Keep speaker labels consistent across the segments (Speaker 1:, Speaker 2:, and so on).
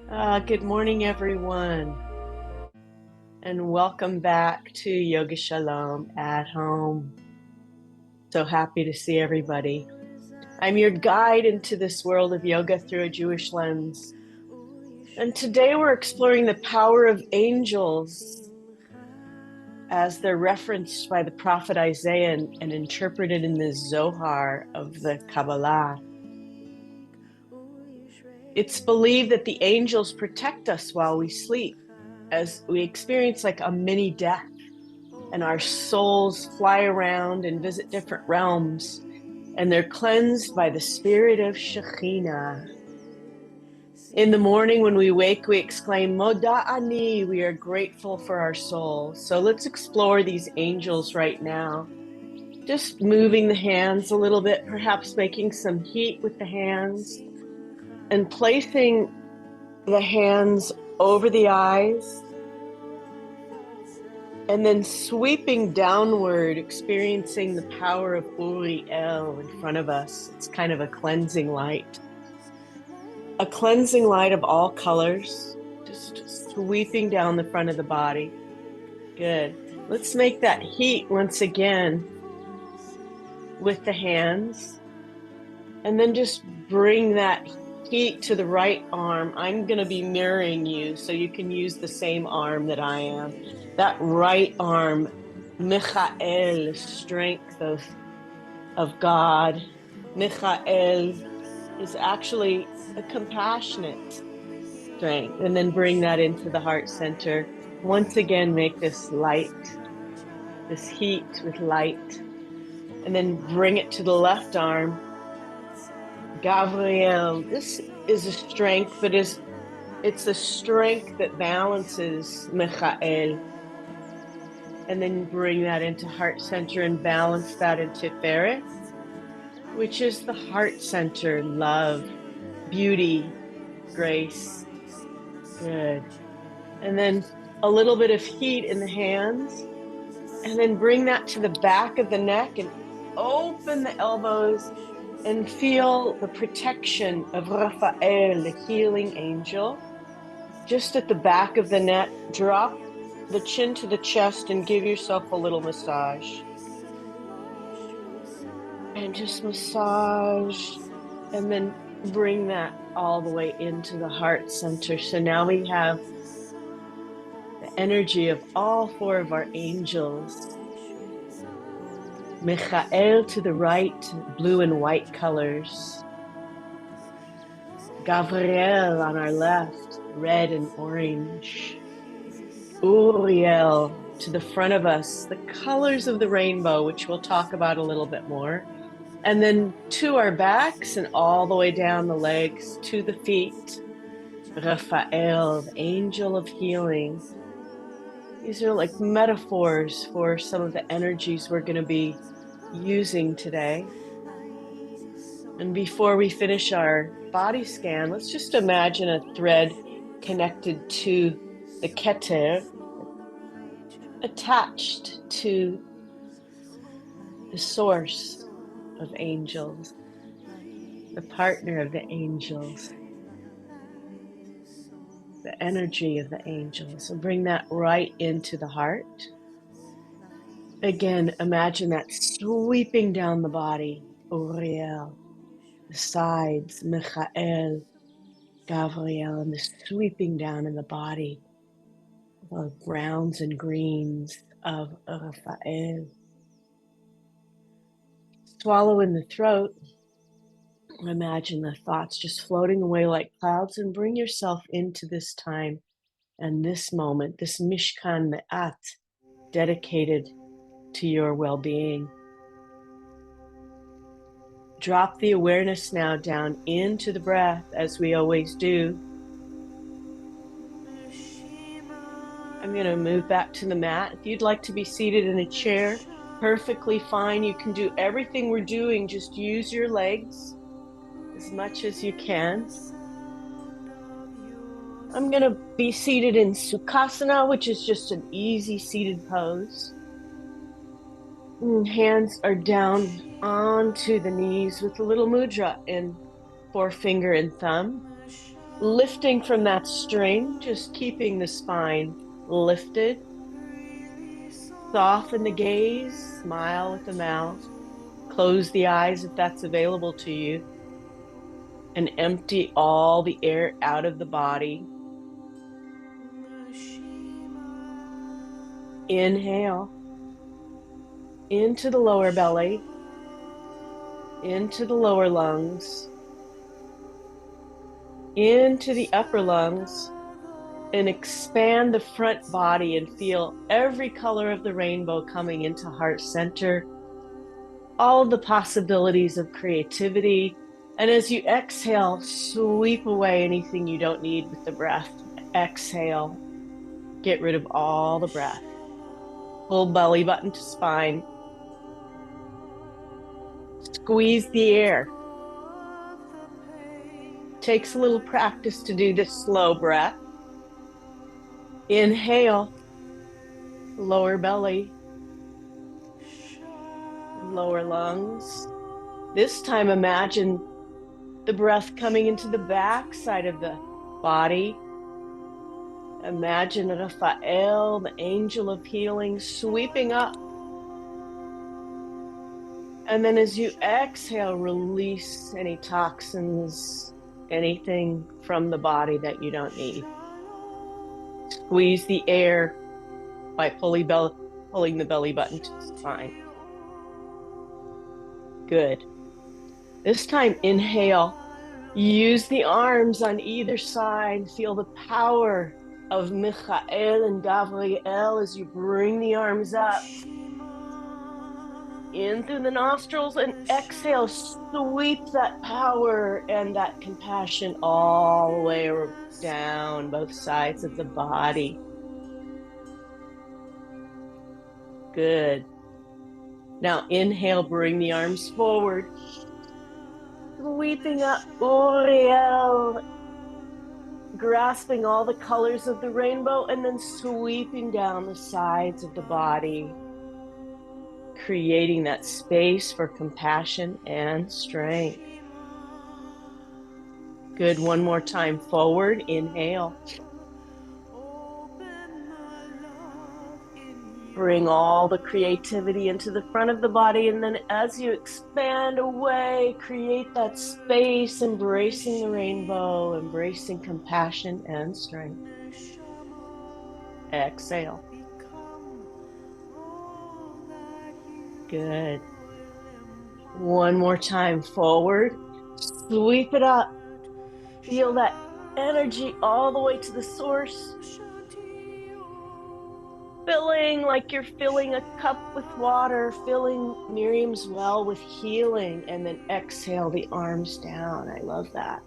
Speaker 1: Good morning, everyone, and welcome back to Yoga Shalom at home. So happy to see everybody. I'm your guide into this world of yoga through a Jewish lens. And today we're exploring the power of angels as they're referenced by the prophet Isaiah and interpreted in the Zohar of the Kabbalah. It's believed that the angels protect us while we sleep, as we experience like a mini death, and our souls fly around and visit different realms, and they're cleansed by the spirit of Shekhinah. In the morning when we wake, we exclaim, Moda Ani, we are grateful for our soul. So let's explore these angels right now. Just moving the hands a little bit, perhaps making some heat with the hands, and placing the hands over the eyes, and then sweeping downward, experiencing the power of Uriel in front of us. It's kind of a cleansing light of all colors, just sweeping down the front of the body. Good. Let's make that heat once again with the hands, and then just bring that heat to the right arm. I'm going to be mirroring you, so you can use the same arm that I am. That right arm, Michael, strength of God. Michael is actually a compassionate strength. And then bring that into the heart center. Once again, make this light, this heat with light. And then bring it to the left arm. Gavriel, this is a strength, but it's the strength that balances Michael. And then bring that into heart center and balance that into Tiferet, which is the heart center, love, beauty, grace. Good. And then a little bit of heat in the hands, and then bring that to the back of the neck and open the elbows and feel the protection of Raphael, the healing angel, just at the back of the neck. Drop the chin to the chest and give yourself a little massage. And just massage, and then bring that all the way into the heart center. So now we have the energy of all four of our angels. Michael to the right, blue and white colors. Gavriel on our left, red and orange. Uriel to the front of us, the colors of the rainbow, which we'll talk about a little bit more. And then to our backs and all the way down the legs to the feet. Raphael, the angel of healing. These are like metaphors for some of the energies we're going to be using today. And before we finish our body scan, let's just imagine a thread connected to the keter, attached to the source of angels, the partner of the angels, the energy of the angels. So bring that right into the heart. Again, imagine that sweeping down the body. Uriel, the sides, Michael, Gavriel, and the sweeping down in the body, the browns and greens of Raphael. Swallow in the throat. Imagine the thoughts just floating away like clouds, and bring yourself into this time and this moment, this Mishkan Me'at, dedicated to your well-being. Drop the awareness now down into the breath, as we always do. I'm going to move back to the mat. If you'd like to be seated in a chair, perfectly fine. You can do everything we're doing. Just use your legs as much as you can. I'm going to be seated in Sukhasana, which is just an easy seated pose. Hands are down onto the knees with a little mudra in forefinger and thumb. lifting from that string, just keeping the spine lifted. Soften the gaze, smile with the mouth, close the eyes if that's available to you, and empty all the air out of the body. Inhale into the lower belly, into the lower lungs, into the upper lungs, and expand the front body and feel every color of the rainbow coming into heart center, all of the possibilities of creativity. And as you exhale, sweep away anything you don't need with the breath. Exhale, get rid of all the breath. Full belly button to spine. Squeeze the air. Takes a little practice to do this slow breath. Inhale, lower belly, lower lungs. This time, imagine the breath coming into the back side of the body. Imagine Raphael, the angel of healing, sweeping up. And then as you exhale, release any toxins, anything from the body that you don't need. Squeeze the air by pulling the belly button to the spine. Good. This time, inhale. Use the arms on either side. Feel the power of Michael and Gavriel as you bring the arms up. In through the nostrils and exhale. Sweep that power and that compassion all the way down both sides of the body. Good. Now inhale, bring the arms forward. Sweeping up, Uriel, grasping all the colors of the rainbow and then sweeping down the sides of the body, creating that space for compassion and strength. Good. One more time. Forward. Inhale. Bring all the creativity into the front of the body. And then as you expand away, create that space, embracing the rainbow, embracing compassion and strength. Exhale. Good. One more time. Forward. Sweep it up. Feel that energy all the way to the source. Filling like you're filling a cup with water, filling Miriam's well with healing, and then exhale the arms down. I love that.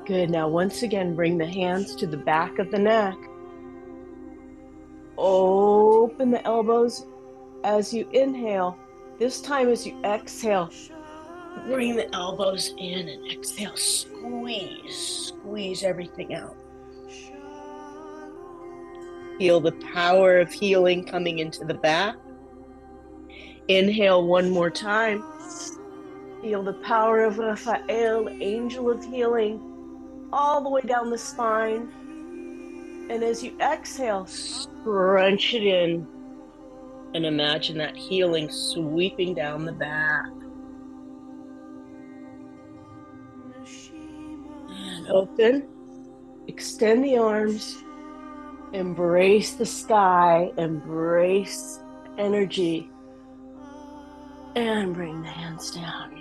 Speaker 1: Good. Now, once again, bring the hands to the back of the neck. Open the elbows as you inhale. This time, as you exhale, bring the elbows in and exhale. Squeeze everything out. Feel the power of healing coming into the back. Inhale one more time. Feel the power of Raphael, angel of healing, all the way down the spine. And as you exhale, scrunch it in and imagine that healing sweeping down the back. And open, extend the arms, embrace the sky, embrace energy, and bring the hands down.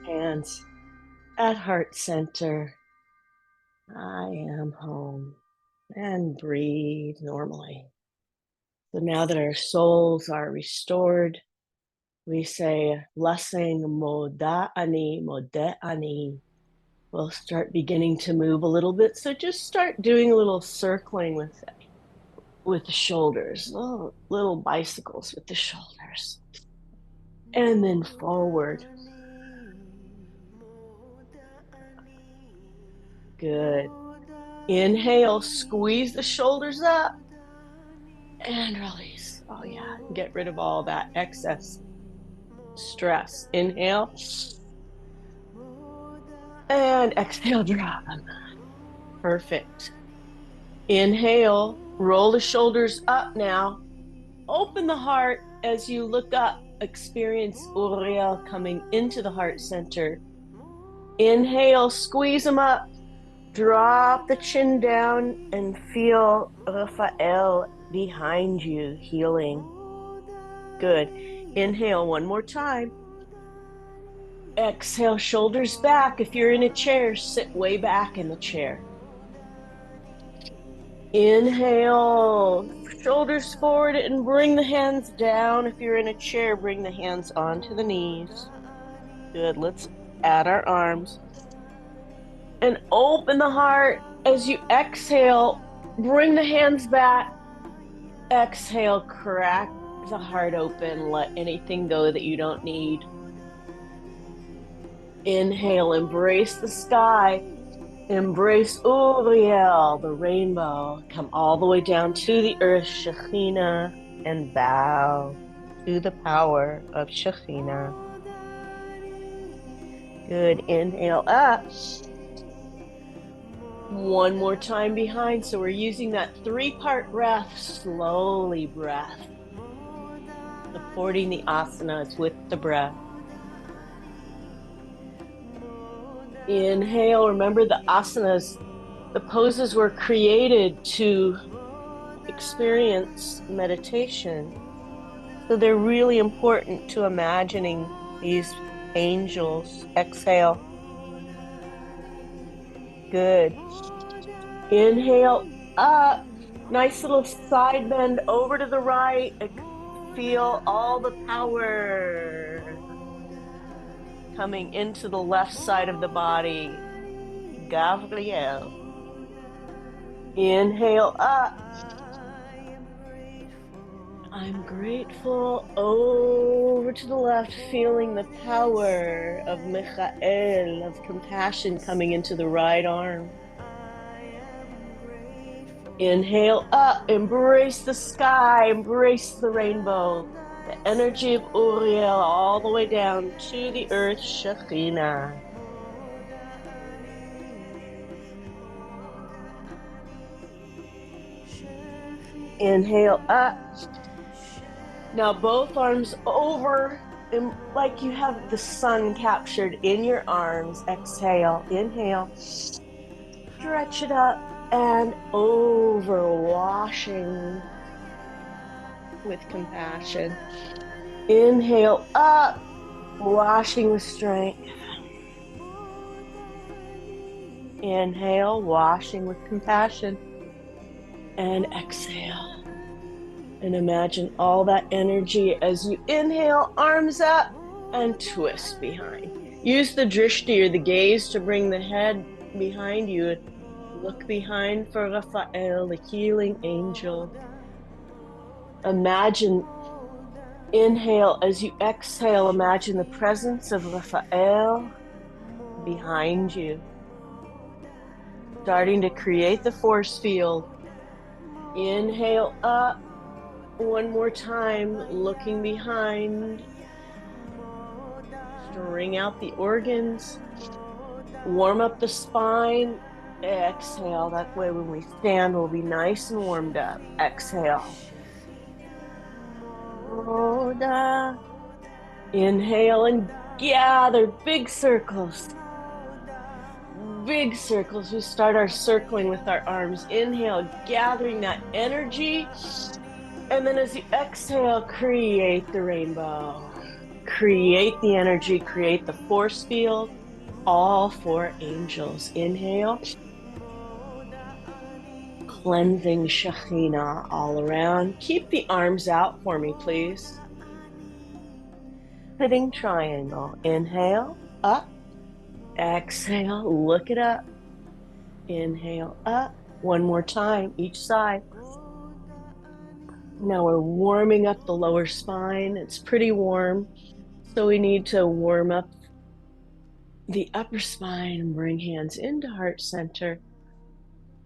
Speaker 1: Hands at heart center. I am home. And breathe normally. So now that our souls are restored, we say a blessing, moda'ani, moda'ani. We'll start beginning to move a little bit. So just start doing a little circling with the shoulders, little bicycles with the shoulders. And then forward. Good. Inhale, squeeze the shoulders up. And release. Oh, yeah. Get rid of all that excess stress. Inhale. And exhale, drop. Perfect. Inhale. Roll the shoulders up now. Open the heart as you look up. Experience Uriel coming into the heart center. Inhale. Squeeze them up. Drop the chin down and feel Raphael behind you, healing. Good. Inhale one more time. Exhale, shoulders back. If you're in a chair, sit way back in the chair. Inhale, shoulders forward and bring the hands down. If you're in a chair, bring the hands onto the knees. Good. Let's add our arms. And open the heart as you exhale. Bring the hands back. Exhale, crack the heart open. Let anything go that you don't need. Inhale, embrace the sky. Embrace Uriel, the rainbow. Come all the way down to the earth, Shekhinah, and bow to the power of Shekhinah. Good. Inhale up. One more time behind. So we're using that 3-part breath, slowly breath, supporting the asanas with the breath. Inhale. Remember the asanas, the poses were created to experience meditation. So they're really important to imagining these angels. Exhale. Good. Inhale up. Nice little side bend over to the right. Feel all the power coming into the left side of the body. Gavriel. Inhale up. I'm grateful. Over to the left, feeling the power of Michael, of compassion coming into the right arm. Inhale up, embrace the sky, embrace the rainbow, the energy of Uriel all the way down to the earth, Shekhinah. Inhale up. Now both arms over, like you have the sun captured in your arms. Exhale, inhale, stretch it up and over, washing with compassion. Inhale up, washing with strength. Inhale, washing with compassion. And exhale. And imagine all that energy as you inhale, arms up and twist behind. Use the drishti or the gaze to bring the head behind you. Look behind for Raphael, the healing angel. Imagine, inhale as you exhale, imagine the presence of Raphael behind you. Starting to create the force field. Inhale up. One more time, looking behind. String out the organs. Warm up the spine. Exhale. That way when we stand, we'll be nice and warmed up. Exhale. Inhale and gather big circles. Big circles. We start our circling with our arms. Inhale, gathering that energy. And then as you exhale, create the rainbow. Create the energy, create the force field. All 4 angels. Inhale. Cleansing Shekhinah all around. Keep the arms out for me, please. Sitting triangle. Inhale, up. Exhale, look it up. Inhale, up. One more time, each side. Now we're warming up the lower spine. It's pretty warm, so we need to warm up the upper spine and bring hands into heart center.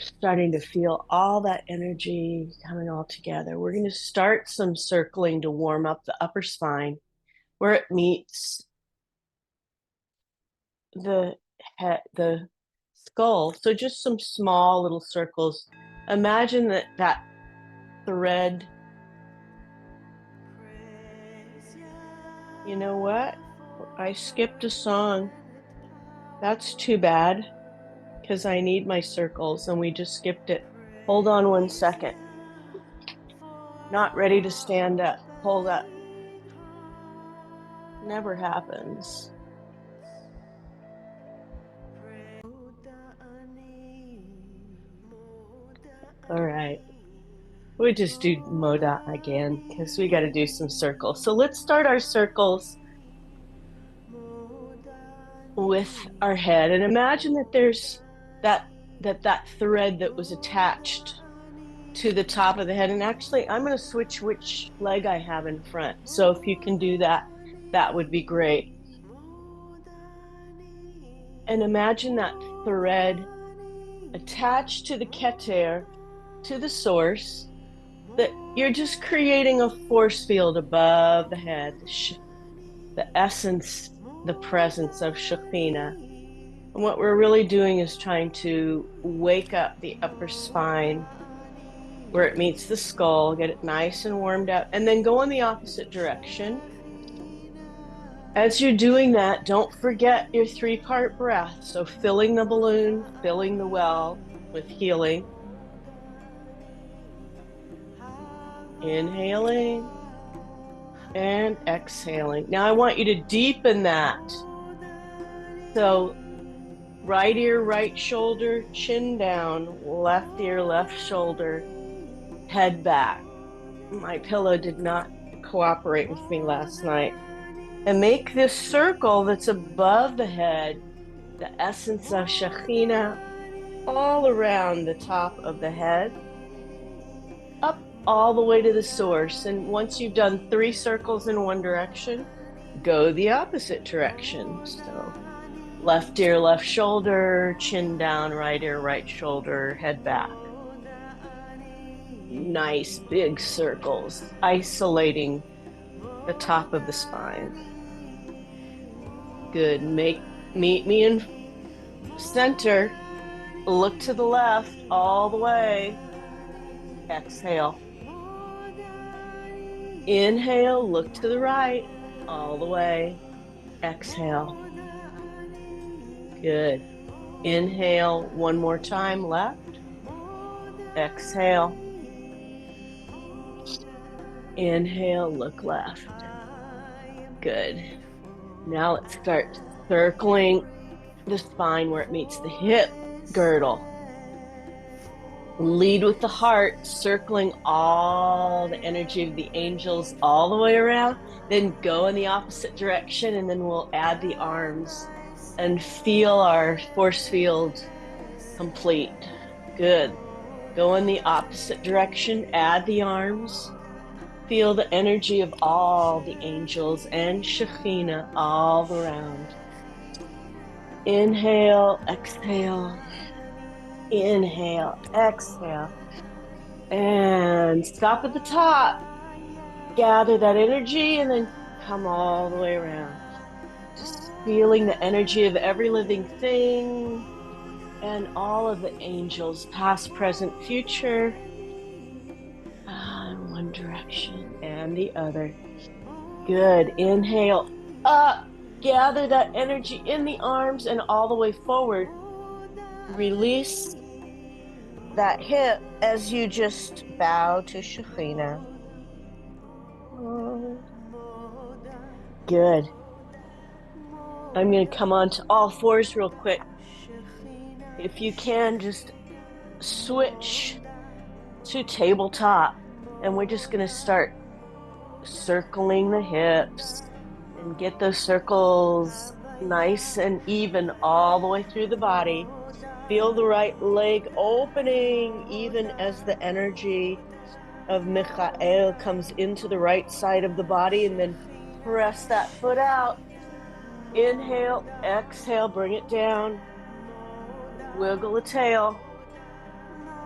Speaker 1: Starting to feel all that energy coming all together. We're going to start some circling to warm up the upper spine where it meets the head, the skull. So just some small little circles. Imagine that thread. You know what? I skipped a song. That's too bad because I need my circles and we just skipped it. Hold on 1 second. Not ready to stand up. Hold up. Never happens. All right. We just do Moda again because we got to do some circles. So let's start our circles with our head and imagine that there's that thread that was attached to the top of the head. And actually, I'm going to switch which leg I have in front. So if you can do that, that would be great. And imagine that thread attached to the keter, to the source, that you're just creating a force field above the head, the essence, the presence of Shekhinah. And what we're really doing is trying to wake up the upper spine where it meets the skull, get it nice and warmed up, and then go in the opposite direction. As you're doing that, don't forget your 3-part breath. So filling the balloon, filling the well with healing. Inhaling and exhaling. Now I want you to deepen that. So right ear, right shoulder, chin down, left ear, left shoulder, head back. My pillow did not cooperate with me last night. And make this circle that's above the head, the essence of Shekhinah, all around the top of the head, up all the way to the source. And once you've done 3 circles in one direction, go the opposite direction. So left ear, left shoulder, chin down, right ear, right shoulder, head back. Nice big circles, isolating the top of the spine. Good. Meet me in center. Look to the left all the way. Exhale. Inhale, look to the right all the way. Exhale. Good. Inhale 1 more time, left. Exhale. Inhale, look left. Good. Now let's start circling the spine where it meets the hip girdle. Lead with the heart, circling all the energy of the angels all the way around. Then go in the opposite direction, and then we'll add the arms and feel our force field complete. Good. Go in the opposite direction, add the arms. Feel the energy of all the angels and Shekhinah all around. Inhale, exhale. Inhale, exhale. And stop at the top. Gather that energy and then come all the way around. Just feeling the energy of every living thing and all of the angels, past, present, future. In one direction and the other. Good. Inhale up. Gather that energy in the arms and all the way forward. Release that hip as you just bow to Shekhinah. Good. I'm going to come on to all fours real quick. If you can, just switch to tabletop. And we're just going to start circling the hips and get those circles nice and even all the way through the body. Feel the right leg opening even as the energy of Michael comes into the right side of the body, and then press that foot out. Inhale, exhale, bring it down. Wiggle the tail.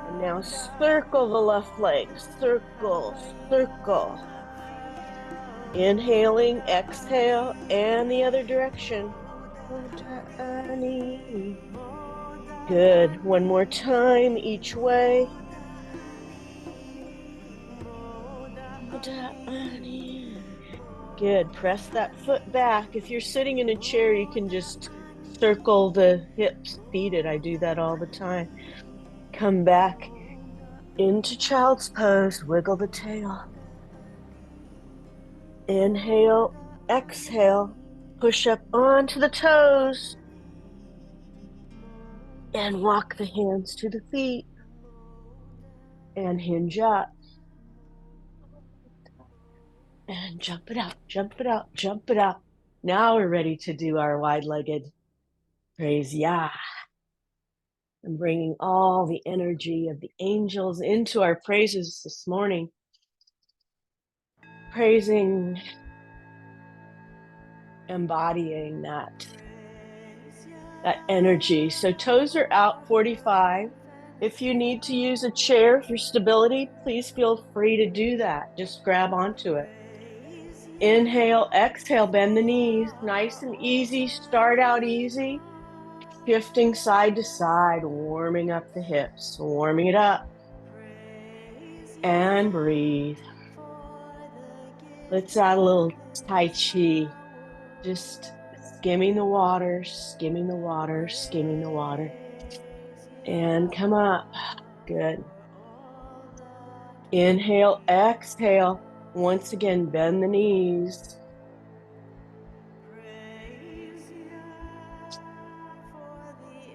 Speaker 1: And now circle the left leg. Circle, circle. Inhaling, exhale, and the other direction. Good. One more time each way. Good. Press that foot back. If you're sitting in a chair, you can just circle the hips, seated. I do that all the time. Come back into child's pose. Wiggle the tail. Inhale, exhale. Push up onto the toes. And walk the hands to the feet. And hinge up. And jump it out, jump it out, jump it out. Now we're ready to do our wide-legged praise Yah. I'm bringing all the energy of the angels into our praises this morning. Praising, embodying that energy. So toes are out 45. If you need to use a chair for stability, please feel free to do that. Just grab onto it. Inhale, exhale, bend the knees. Nice and easy. Start out easy. Shifting side to side, warming up the hips, warming it up. And breathe. Let's add a little Tai Chi. Just skimming the water, skimming the water, skimming the water. And come up. Good. Inhale, exhale. Once again, bend the knees.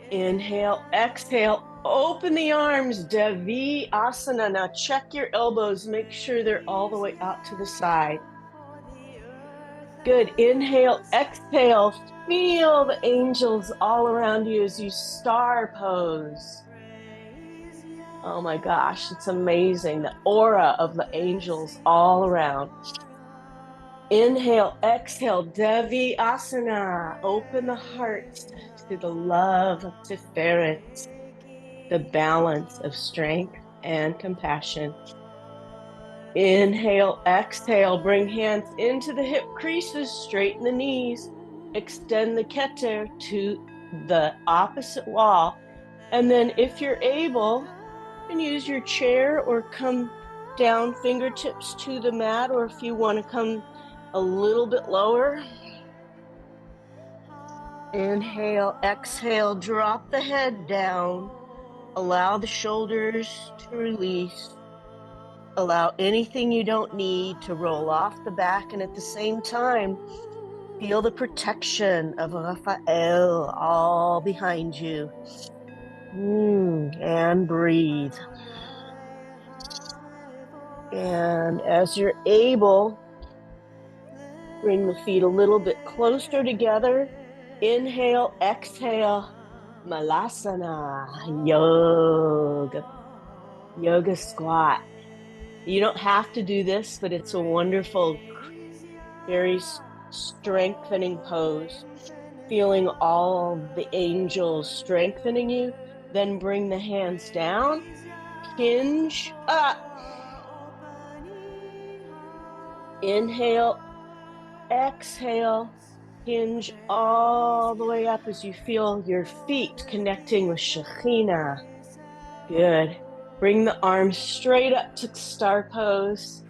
Speaker 1: Inhale, exhale. Open the arms, Vinyasa. Now check your elbows. Make sure they're all the way out to the side. Good. Inhale, exhale. Feel the angels all around you as you star pose. Oh my gosh, it's amazing. The aura of the angels all around. Inhale, exhale, Deviasana. Open the heart to the love of Tiferet, the balance of strength and compassion. Inhale, exhale, bring hands into the hip creases, straighten the knees, extend the keter to the opposite wall. And then if you're able, you can use your chair or come down fingertips to the mat, or if you want to come a little bit lower. Inhale, exhale, drop the head down. Allow the shoulders to release. Allow anything you don't need to roll off the back, and at the same time, feel the protection of Raphael all behind you. And breathe. And as you're able, bring the feet a little bit closer together. Inhale, exhale, Malasana, yoga squat. You don't have to do this, but it's a wonderful, very strengthening pose. Feeling all the angels strengthening you. Then bring the hands down, hinge up. Inhale, exhale, hinge all the way up as you feel your feet connecting with Shekhinah. Good. Bring the arms straight up to star pose.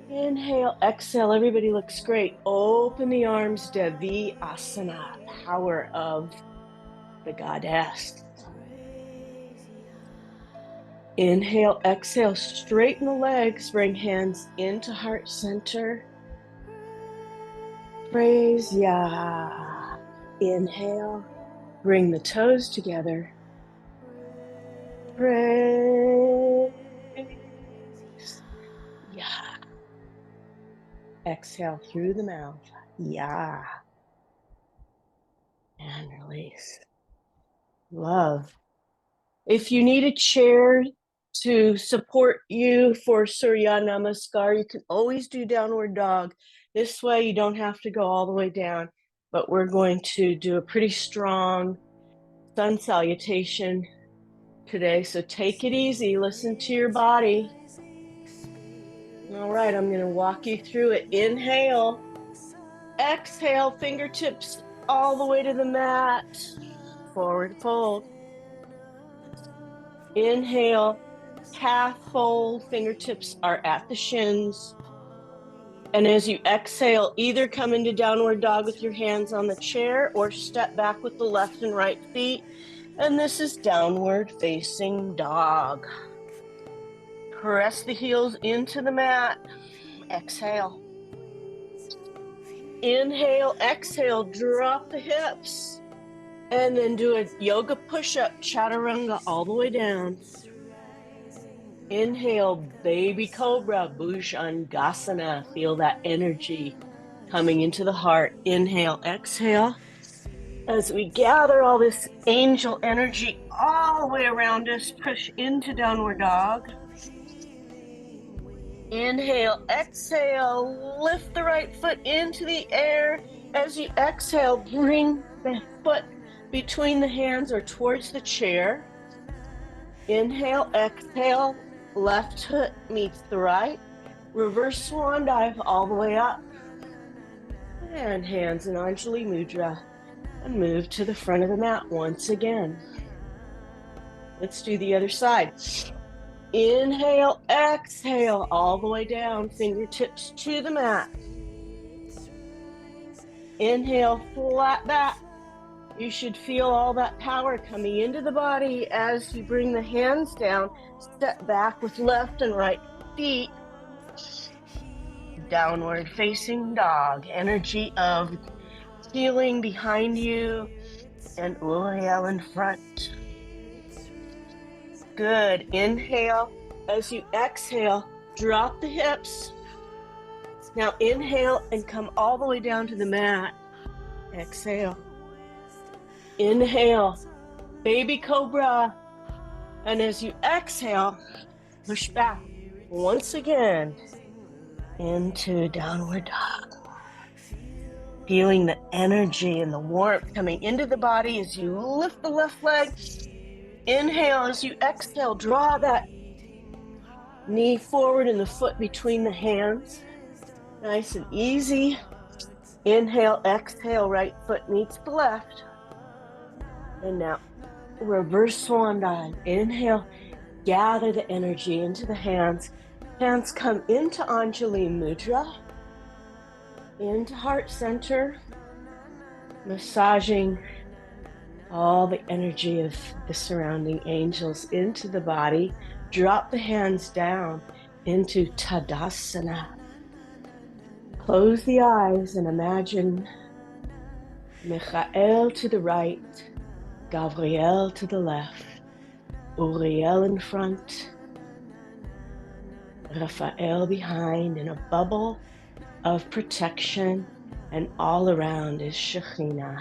Speaker 1: Inhale, exhale. Everybody looks great. Open the arms, Devi Asana, power of the goddess. Inhale, exhale, straighten the legs, bring hands into heart center. Praise Yah. Inhale, bring the toes together. Praise Yah. Exhale through the mouth. Yah. And release. Love. If you need a chair to support you for Surya Namaskar, you can always do downward dog. This way you don't have to go all the way down, but we're going to do a pretty strong sun salutation today, so take it easy. Listen to your body. All right, I'm going to walk you through it. Inhale, exhale, fingertips all the way to the mat. Forward fold. Inhale, half fold, fingertips are at the shins. And as you exhale, either come into downward dog with your hands on the chair or step back with the left and right feet. And this is downward facing dog. Press the heels into the mat. Exhale. Inhale, exhale, drop the hips. And then do a yoga push-up, chaturanga, all the way down. Inhale, baby cobra, bhujangasana. Feel that energy coming into the heart. Inhale, exhale. As we gather all this angel energy all the way around us, push into downward dog. Inhale, exhale, lift the right foot into the air. As you exhale, bring the foot between the hands or towards the chair. Inhale, exhale, left foot meets the right. Reverse swan dive all the way up. And hands in Anjali Mudra. And move to the front of the mat once again. Let's do the other side. Inhale, exhale, all the way down, fingertips to the mat. Inhale, flat back. You should feel all that power coming into the body as you bring the hands down. Step back with left and right feet. Downward facing dog. Energy of healing behind you and Uriel in front. Good. Inhale. As you exhale, drop the hips. Now inhale and come all the way down to the mat. Exhale. Inhale, baby cobra. And as you exhale, push back once again into downward dog. Feeling the energy and the warmth coming into the body as you lift the left leg. Inhale, as you exhale, draw that knee forward and the foot between the hands. Nice and easy. Inhale, exhale, right foot meets the left. And now, reverse swan dive. Inhale, gather the energy into the hands. Hands come into Anjali Mudra, into heart center, massaging all the energy of the surrounding angels into the body. Drop the hands down into Tadasana. Close the eyes and imagine Michael to the right, Gavriel to the left, Uriel in front, Raphael behind in a bubble of protection, and all around is Shekhinah.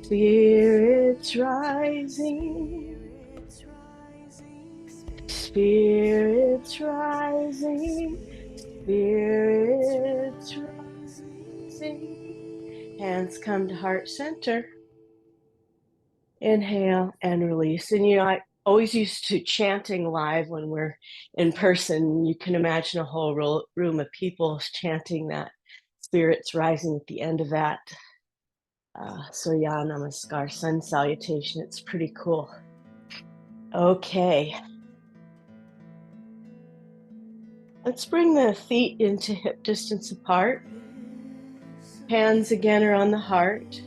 Speaker 1: Spirits rising, spirits rising, spirits rising. Hands come to heart center. Inhale and release. And I always used to chanting live when we're in person. You can imagine a whole room of people chanting that spirits rising at the end of that. Surya Namaskar, sun salutation. It's pretty cool. Okay. Let's bring the feet into hip distance apart. Hands again are on the heart.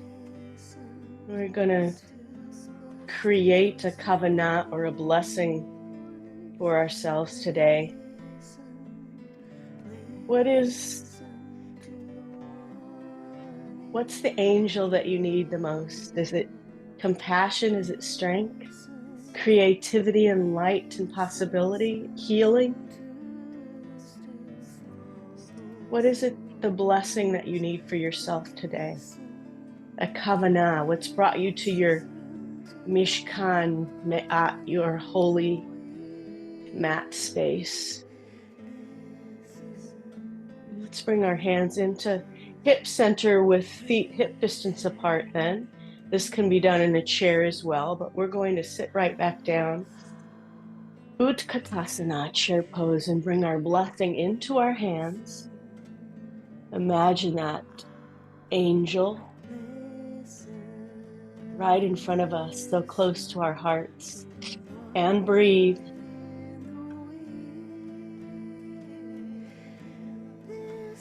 Speaker 1: We're going to create a kavanah or a blessing for ourselves today. What's the angel that you need the most? Is it compassion? Is it strength? Creativity and light and possibility? Healing? What is it, the blessing that you need for yourself today? A kavanah, what's brought you to your mishkan, me'at, your holy mat space. Let's bring our hands into hip center with feet hip distance apart then. This can be done in a chair as well, but we're going to sit right back down. Utkatasana, chair pose, and bring our blessing into our hands. Imagine that angel right in front of us, so close to our hearts. And breathe.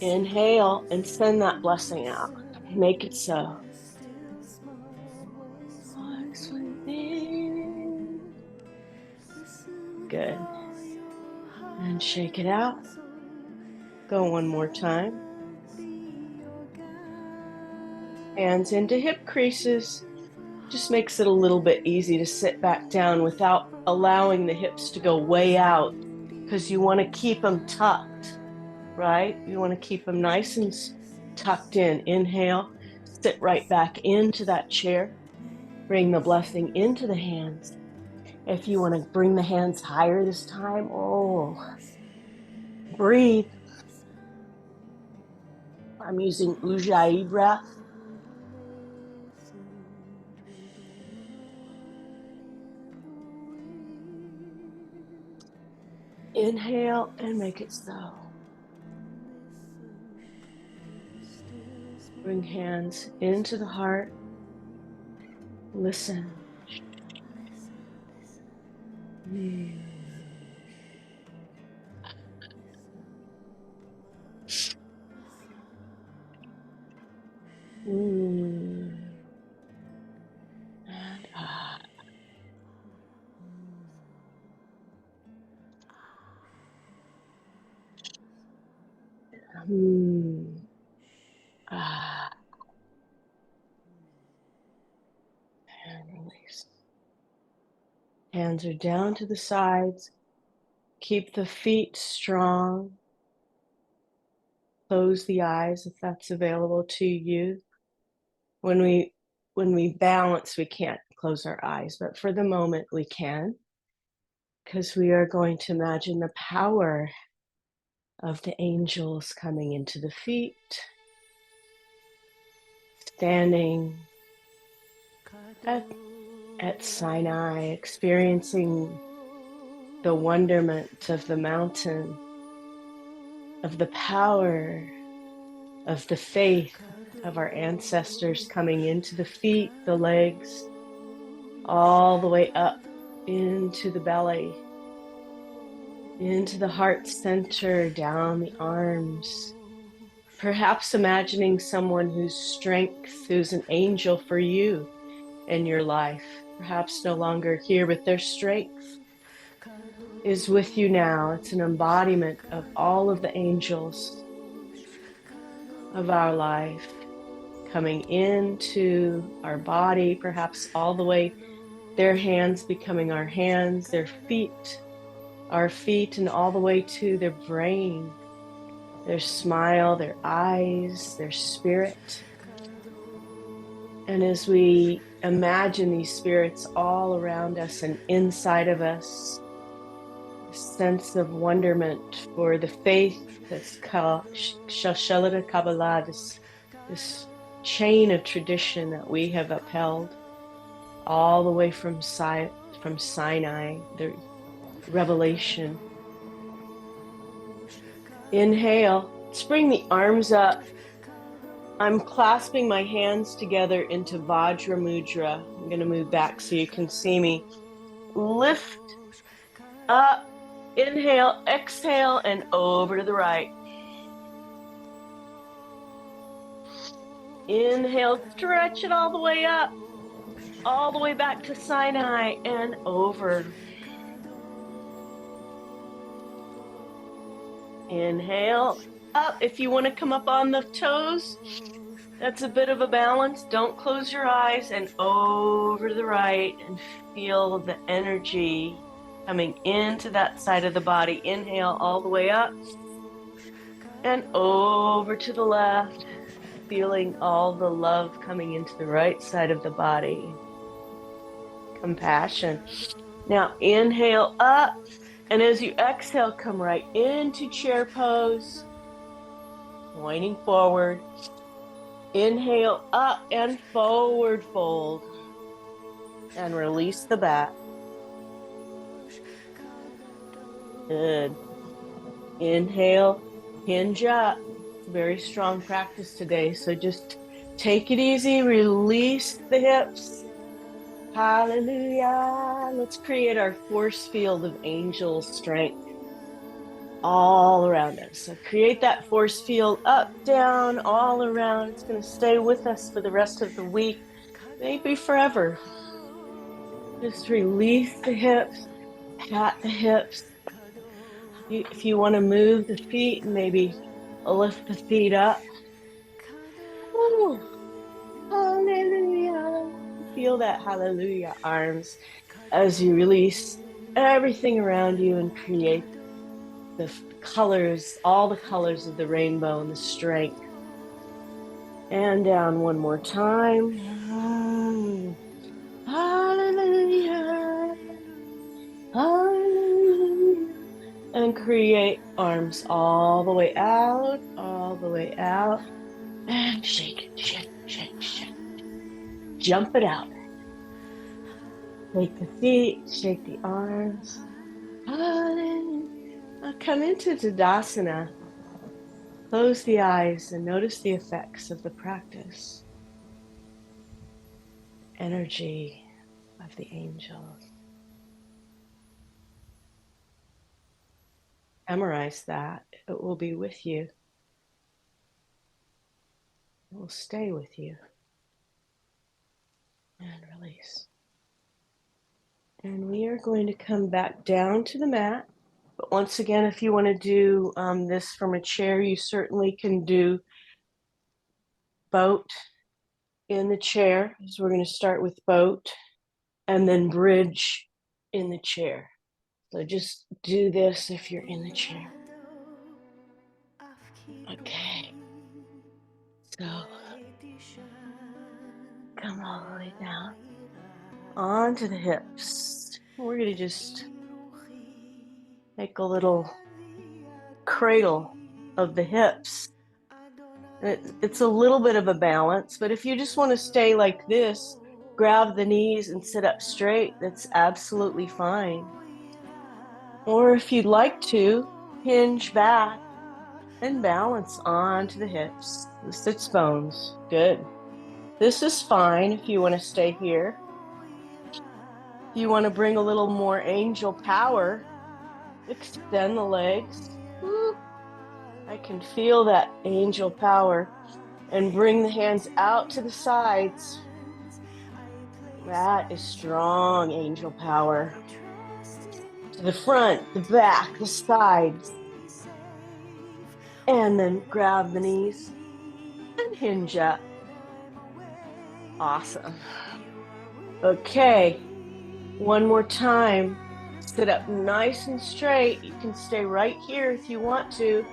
Speaker 1: Inhale and send that blessing out. Make it so. Good. And shake it out. Go one more time. Hands into hip creases. Just makes it a little bit easy to sit back down without allowing the hips to go way out, because you want to keep them tucked, right? You want to keep them nice and tucked in. Inhale, sit right back into that chair. Bring the blessing into the hands. If you want to bring the hands higher this time, breathe. I'm using Ujjayi breath. Inhale and make it so. Bring hands into the heart. Listen. And and release. Hands are down to the sides. Keep the feet strong. Close the eyes if that's available to you. When we balance, we can't close our eyes, but for the moment we can, because we are going to imagine the power of the angels coming into the feet, standing at Sinai, experiencing the wonderment of the mountain, of the power of the faith of our ancestors coming into the feet, the legs, all the way up into the belly, into the heart center, down the arms. Perhaps imagining someone whose strength, who's an angel for you in your life, perhaps no longer here, but their strength is with you now. It's an embodiment of all of the angels of our life coming into our body, perhaps all the way, their hands becoming our hands, their feet, our feet, and all the way to their brain, their smile, their eyes, their spirit. And as we imagine these spirits all around us and inside of us, a sense of wonderment for the faith that's called Shashalata Kabbalah, this chain of tradition that we have upheld all the way from Sinai, the revelation. Inhale, let's bring the arms up. I'm clasping my hands together into Vajra Mudra. I'm going to move back so you can see me. Lift up, inhale, exhale, and over to the right. Inhale, stretch it all the way up, all the way back to Sinai and over. Inhale, up. If you want to come up on the toes, that's a bit of a balance. Don't close your eyes, and over to the right, and feel the energy coming into that side of the body. Inhale all the way up and over to the left, feeling all the love coming into the right side of the body. Compassion. Now inhale up, and as you exhale, come right into chair pose, pointing forward. Inhale up and forward fold. And release the back. Good. Inhale, hinge up. It's a very strong practice today, so just take it easy, release the hips. Hallelujah. Let's create our force field of angel strength all around us. So create that force field up, down, all around. It's going to stay with us for the rest of the week, maybe forever. Just release the hips, pat the hips. If you want to move the feet, maybe lift the feet up. Ooh, hallelujah. Feel that hallelujah arms as you release everything around you and create the colors, all the colors of the rainbow and the strength. And down one more time. Hallelujah. Hallelujah. And create arms all the way out, and shake it, shake, shake, shake. Jump it out. Shake the feet, shake the arms. Hallelujah. Come into Tadasana. Close the eyes and notice the effects of the practice. Energy of the angels. Memorize that. It will be with you. It will stay with you. And release. And we are going to come back down to the mat. But once again, if you want to do this from a chair, you certainly can do boat in the chair. So we're going to start with boat and then bridge in the chair. So just do this if you're in the chair. Okay. So come all the way down onto the hips. We're going to just make a little cradle of the hips. It's a little bit of a balance, but if you just want to stay like this, grab the knees and sit up straight, that's absolutely fine. Or if you'd like to, hinge back and balance onto the hips, the sits bones. Good. This is fine if you want to stay here. If you want to bring a little more angel power, extend the legs. I can feel that angel power. And bring the hands out to the sides. That is strong angel power. To the front, the back, the sides. And then grab the knees and hinge up. Awesome. Okay, one more time. Sit up nice and straight. You can stay right here if you want to.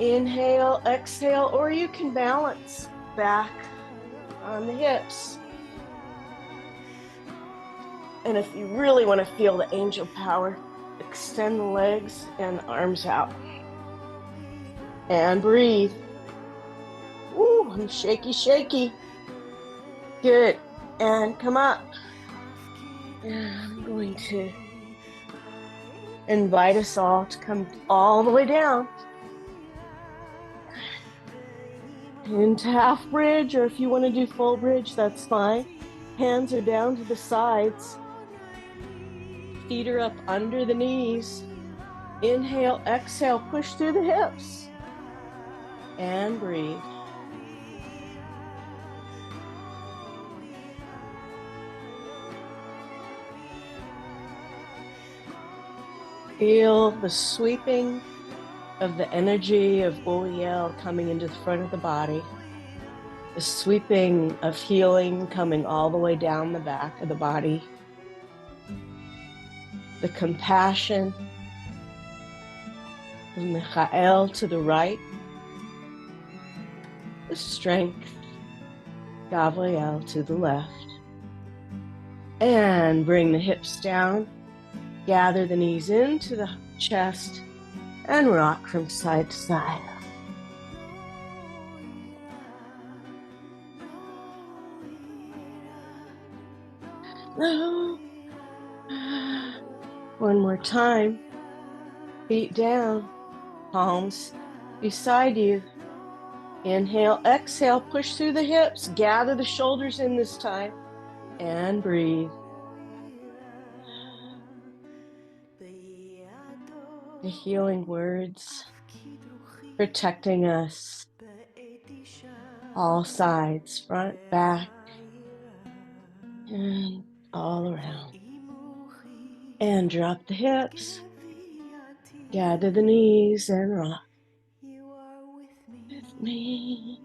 Speaker 1: Inhale, exhale, or you can balance back on the hips. And if you really want to feel the angel power, extend the legs and arms out. And breathe. Ooh, I'm shaky, shaky. Good. And come up. And I'm going to invite us all to come all the way down. Into half bridge, or if you want to do full bridge, that's fine. Hands are down to the sides. Feet are up under the knees. Inhale, exhale, push through the hips. And breathe. Feel the sweeping of the energy of Uriel coming into the front of the body, the sweeping of healing coming all the way down the back of the body, the compassion of Raphael to the right, the strength, Gavriel to the left, and bring the hips down, gather the knees into the chest, and rock from side to side. Oh. One more time. Feet down, palms beside you. Inhale, exhale, push through the hips, gather the shoulders in this time, and breathe. The healing words protecting us, all sides, front, back, and all around. And drop the hips, gather the knees, and rock with me.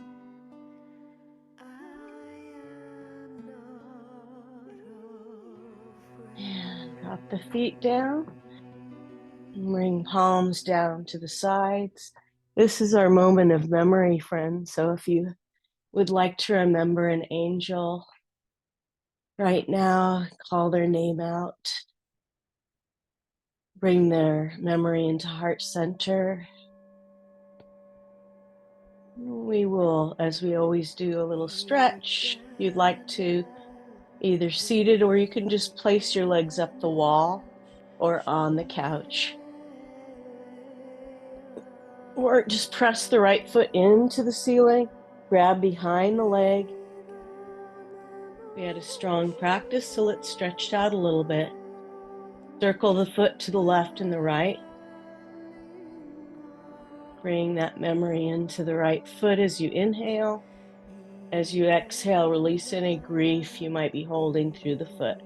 Speaker 1: And drop the feet down. Bring palms down to the sides. This is our moment of memory, friends. So if you would like to remember an angel right now, call their name out. Bring their memory into heart center. We will, as we always do, a little stretch. If you'd like to, either seated or you can just place your legs up the wall or on the couch. Or just press the right foot into the ceiling, grab behind the leg. We had a strong practice, so let's stretch it out a little bit. Circle the foot to the left and the right. Bring that memory into the right foot as you inhale. As you exhale, release any grief you might be holding through the foot.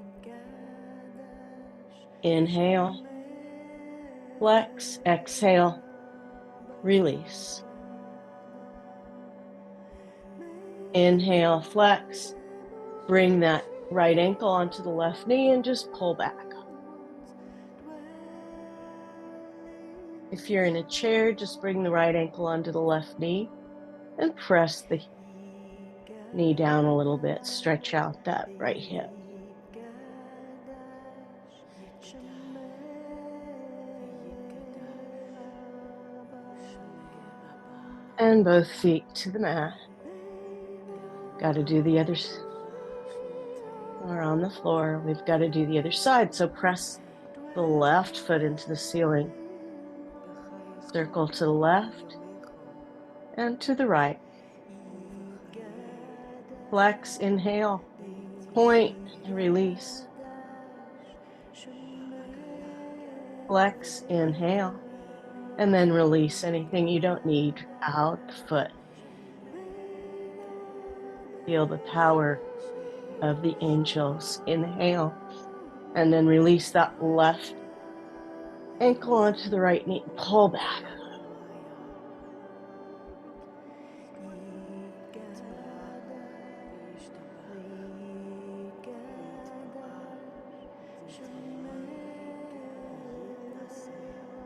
Speaker 1: Inhale, flex, exhale, release. Inhale, flex, bring that right ankle onto the left knee and just pull back. If you're in a chair, just bring the right ankle onto the left knee and press the knee down a little bit. Stretch out that right hip. And both feet to the mat. Got to do the others. Or on the floor. We've got to do the other side. So press the left foot into the ceiling. Circle to the left and to the right. Flex, inhale, point, and release. Flex, inhale, and then release anything you don't need out the foot. Feel the power of the angels. Inhale, and then release that left ankle onto the right knee. Pull back.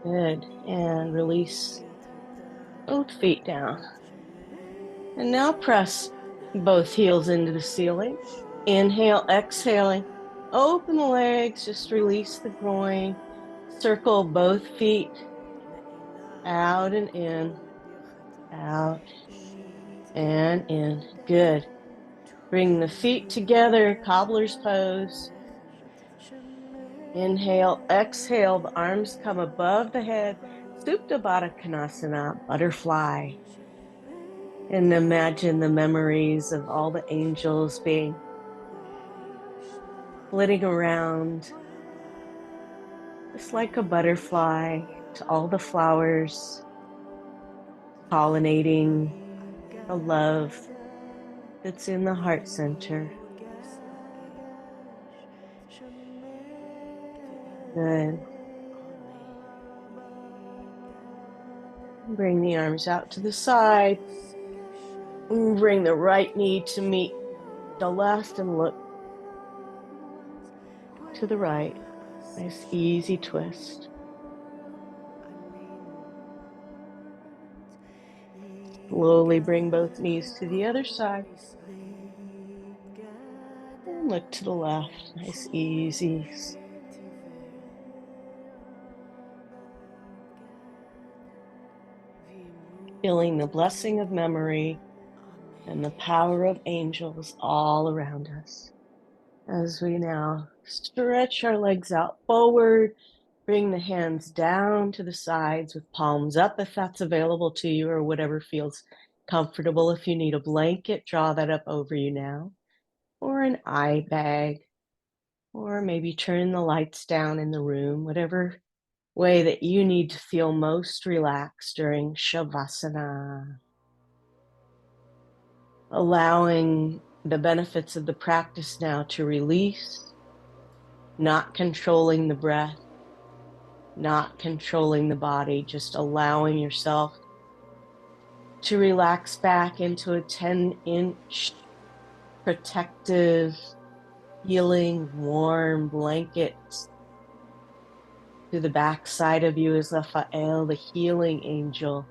Speaker 1: Good. And release both feet down. And now press both heels into the ceiling. Inhale, exhaling. Open the legs, just release the groin. Circle both feet out and in, out and in. Good. Bring the feet together, cobbler's pose. Inhale, exhale, the arms come above the head. Supta Baddha Konasana, butterfly. And imagine the memories of all the angels being flitting around, just like a butterfly, to all the flowers, pollinating the love that's in the heart center. Good. Bring the arms out to the side. Bring the right knee to meet the left and look to the right. Nice easy twist. Slowly bring both knees to the other side. And look to the left. Nice easy. Feeling the blessing of memory and the power of angels all around us. As we now stretch our legs out forward, bring the hands down to the sides with palms up if that's available to you, or whatever feels comfortable. If you need a blanket, draw that up over you now, or an eye bag, or maybe turn the lights down in the room, whatever way that you need to feel most relaxed during shavasana. Allowing the benefits of the practice now to release, not controlling the breath, not controlling the body, just allowing yourself to relax back into a 10-inch protective, healing, warm blanket. To the back side of you is Raphael, the healing angel,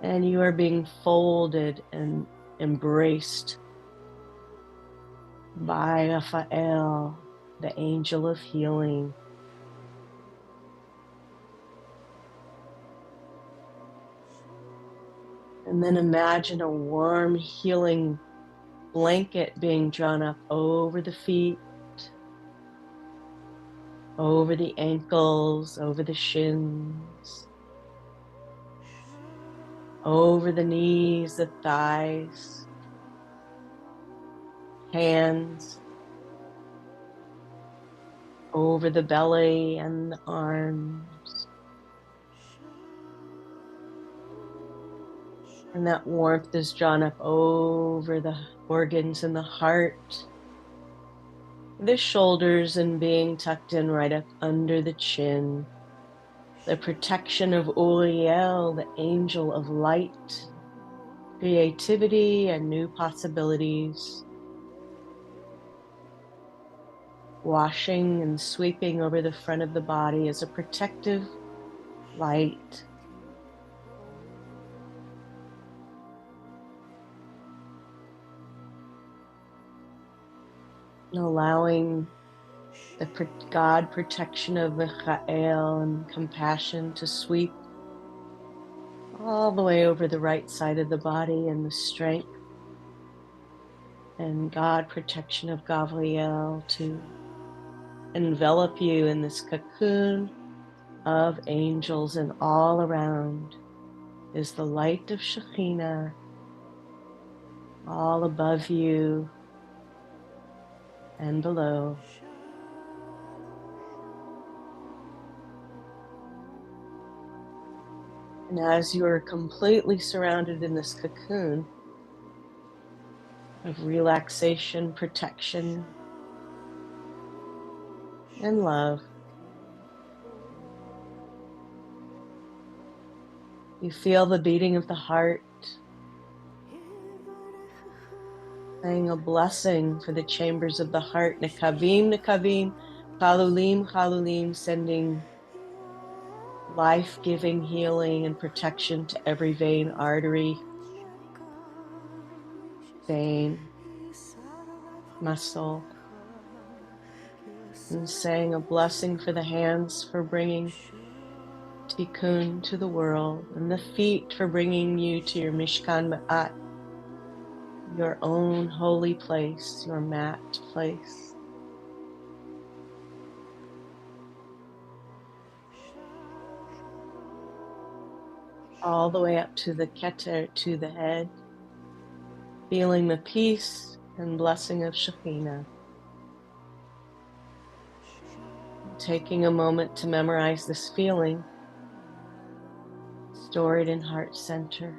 Speaker 1: and you are being folded and embraced by Raphael, the angel of healing. And then imagine a warm, healing blanket being drawn up over the feet, over the ankles, over the shins, over the knees, the thighs, hands, over the belly and the arms. And that warmth is drawn up over the organs and the heart, the shoulders, and being tucked in right up under the chin. The protection of Uriel, the angel of light, creativity, and new possibilities. Washing and sweeping over the front of the body as a protective light. And allowing the God protection of Michael and compassion to sweep all the way over the right side of the body, and the strength and God protection of Gavriel to envelop you in this cocoon of angels, and all around is the light of Shekhinah, all above you and below. And as you are completely surrounded in this cocoon of relaxation, protection, and love, you feel the beating of the heart, saying a blessing for the chambers of the heart. Nekavim, nekavim, chalulim, chalulim, sending life-giving healing and protection to every vein, artery, vein, muscle. And saying a blessing for the hands for bringing tikkun to the world, and the feet for bringing you to your Mishkan Ma'at, your own holy place, your mat place. All the way up to the Keter, to the head, feeling the peace and blessing of Shekhinah. Taking a moment to memorize this feeling, store it in heart center.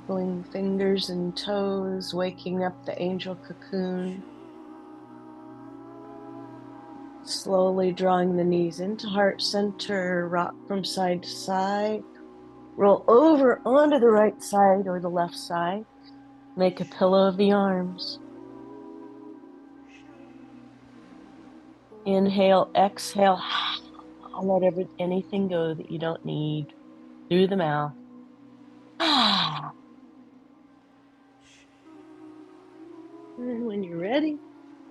Speaker 1: Wiggling fingers and toes, waking up the angel cocoon. Slowly drawing the knees into heart center, rock from side to side. Roll over onto the right side or the left side. Make a pillow of the arms. Inhale, exhale. Let anything go that you don't need through the mouth. And when you're ready,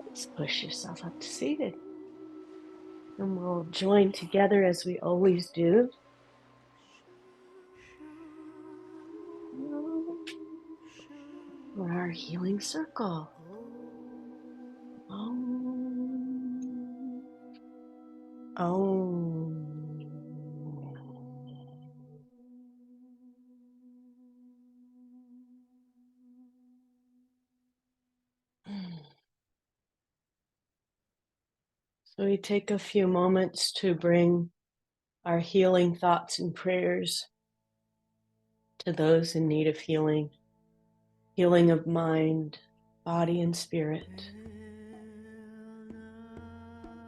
Speaker 1: let's push yourself up to seated. And we'll join together as we always do. For our healing circle. Om. Om. So we take a few moments to bring our healing thoughts and prayers to those in need of healing. Healing of mind, body, and spirit.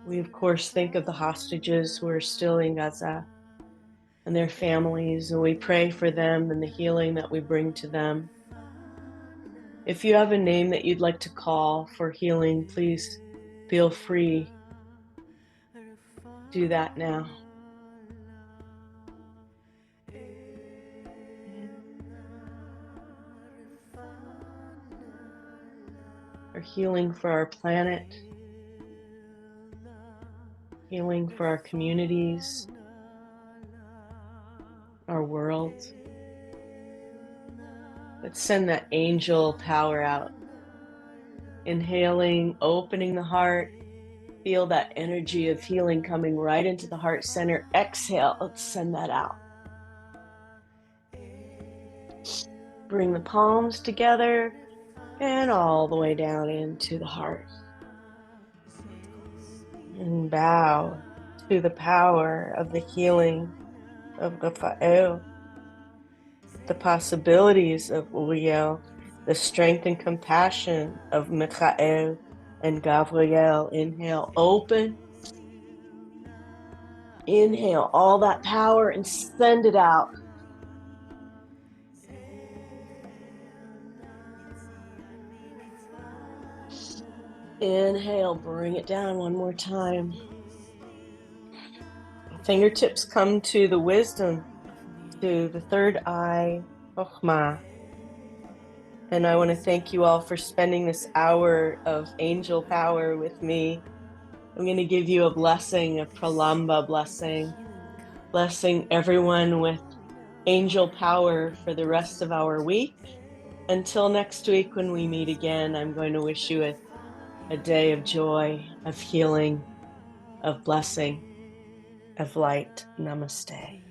Speaker 1: We, of course, think of the hostages who are still in Gaza and their families, and we pray for them and the healing that we bring to them. If you have a name that you'd like to call for healing, please feel free to do that now. Or healing for our planet, healing for our communities, our world. Let's send that angel power out. Inhaling, opening the heart. Feel that energy of healing coming right into the heart center. Exhale, let's send that out. Bring the palms together and all the way down into the heart. And bow to the power of the healing of Raphael, the possibilities of Uriel, the strength and compassion of Michael and Gavriel. Inhale, open. Inhale all that power and send it out. Inhale, bring it down one more time. Fingertips come to the wisdom, to the third eye, Chokhmah. And I want to thank you all for spending this hour of angel power with me. I'm going to give you a blessing, a pralamba blessing, blessing everyone with angel power for the rest of our week. Until next week when we meet again, I'm going to wish you a day of joy, of healing, of blessing, of light. Namaste.